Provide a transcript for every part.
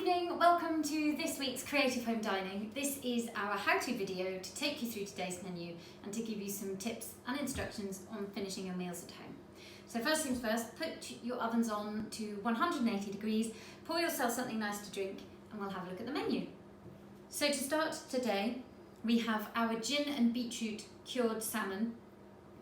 evening, welcome to this week's Creative Home Dining. This is our how-to video to take you through today's menu and to give you some tips and instructions on finishing your meals at home. So first things first, put your ovens on to 180 degrees, pour yourself something nice to drink and we'll have a look at the menu. So to start today, we have our gin and beetroot cured salmon.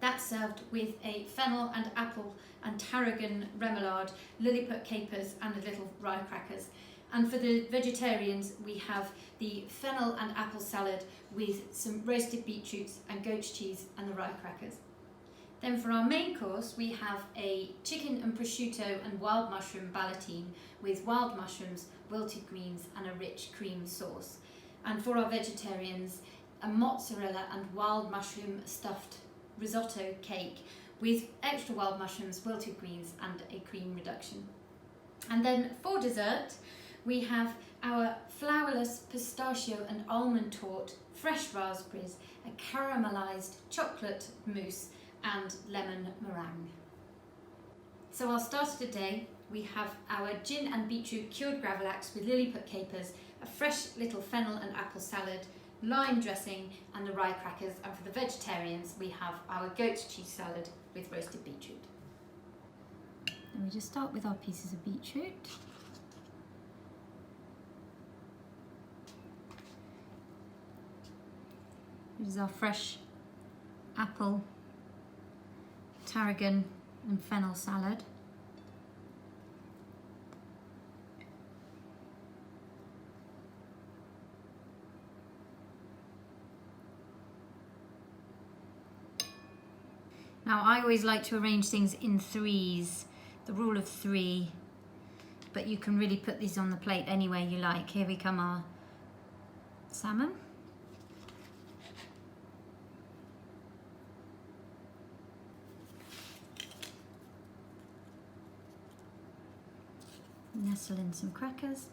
That's served with a fennel and apple and tarragon remoulade, lilliput capers and a little rye crackers. And for the vegetarians, we have the fennel and apple salad with some roasted beetroots and goat's cheese and the rye crackers. Then for our main course, we have a chicken and prosciutto and wild mushroom ballotine with wild mushrooms, wilted greens and a rich cream sauce. And for our vegetarians, a mozzarella and wild mushroom stuffed risotto cake with extra wild mushrooms, wilted greens and a cream reduction. And then for dessert, we have our flourless pistachio and almond torte, fresh raspberries, a caramelised chocolate mousse and lemon meringue. So our starter today, we have our gin and beetroot cured gravlax with lilliput capers, a fresh little fennel and apple salad, lime dressing and the rye crackers, and for the vegetarians we have our goat's cheese salad with roasted beetroot. And we just start with our pieces of beetroot. This is our fresh apple, tarragon and fennel salad. Now I always like to arrange things in threes, the rule of three, but you can really put these on the plate any way you like. Here we come our salmon. Nestle in some crackers.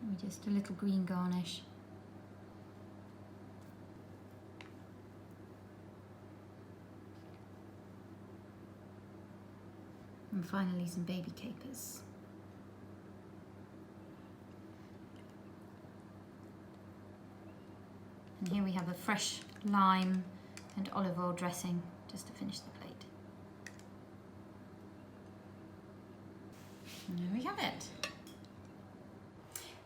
And just a little green garnish. And finally some baby capers. And here we have a fresh lime and olive oil dressing just to finish the plate. And there we have it.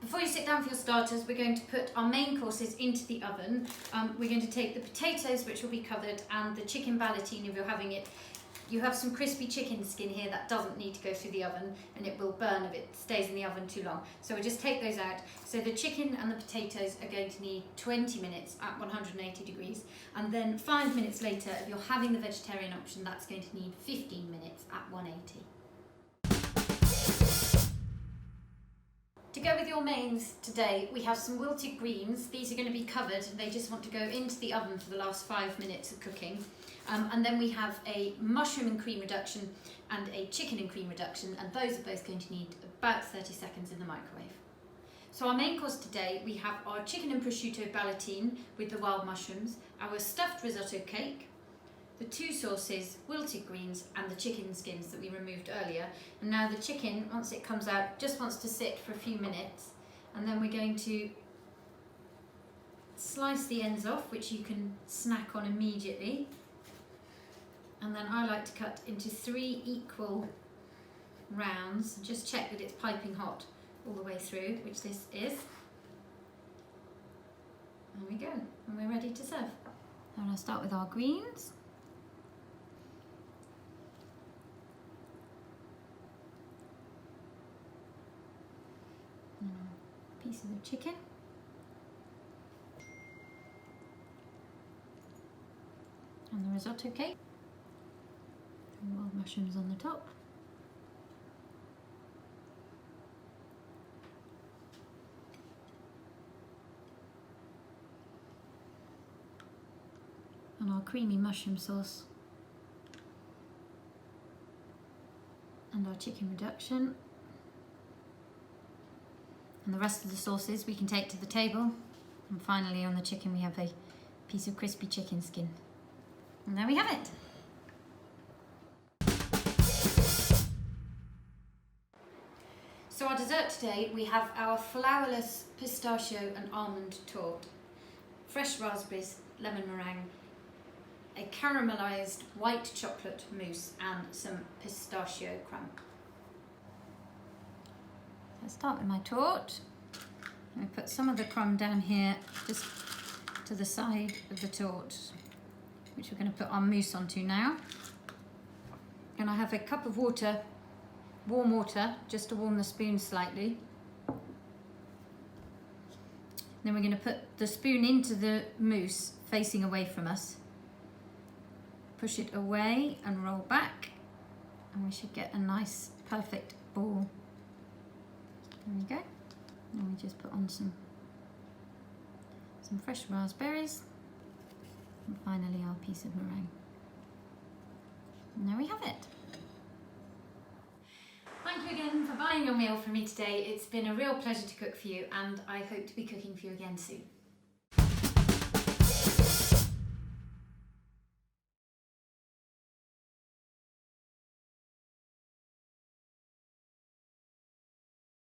Before you sit down for your starters, we're going to put our main courses into the oven. We're going to take the potatoes, which will be covered, and the chicken ballotine if you're having it. You have some crispy chicken skin here that doesn't need to go through the oven and it will burn if it stays in the oven too long. So we'll just take those out. So the chicken and the potatoes are going to need 20 minutes at 180 degrees. And then 5 minutes later, if you're having the vegetarian option, that's going to need 15 minutes at 180. To go with your mains today, we have some wilted greens. These are going to be covered. They just want to go into the oven for the last 5 minutes of cooking. And then we have a mushroom and cream reduction and a chicken and cream reduction, and those are both going to need about 30 seconds in the microwave. So our main course today, we have our chicken and prosciutto ballotine with the wild mushrooms, our stuffed risotto cake, the two sauces, wilted greens and the chicken skins that we removed earlier. And now the chicken, once it comes out, just wants to sit for a few minutes, and then we're going to slice the ends off, which you can snack on immediately. And then I like to cut into 3 equal rounds. Just check that it's piping hot all the way through, which this is. There we go, and we're ready to serve. And I'll start with our greens. Pieces of chicken. And the risotto cake. And wild mushrooms on the top. And our creamy mushroom sauce. And our chicken reduction. And the rest of the sauces we can take to the table. And finally on the chicken we have a piece of crispy chicken skin. And there we have it. So our dessert today, we have our flourless pistachio and almond torte, fresh raspberries, lemon meringue, a caramelised white chocolate mousse and some pistachio crumb. So I'll start with my torte. I put some of the crumb down here just to the side of the torte, which we're going to put our mousse onto now. And I have a cup of water, warm water, just to warm the spoon slightly. Then we're going to put the spoon into the mousse facing away from us. Push it away and roll back, and we should get a nice perfect ball. There we go. And we just put on some fresh raspberries, and finally our piece of meringue. And there we have it. Thank you again for buying your meal from me today. It's been a real pleasure to cook for you, and I hope to be cooking for you again soon.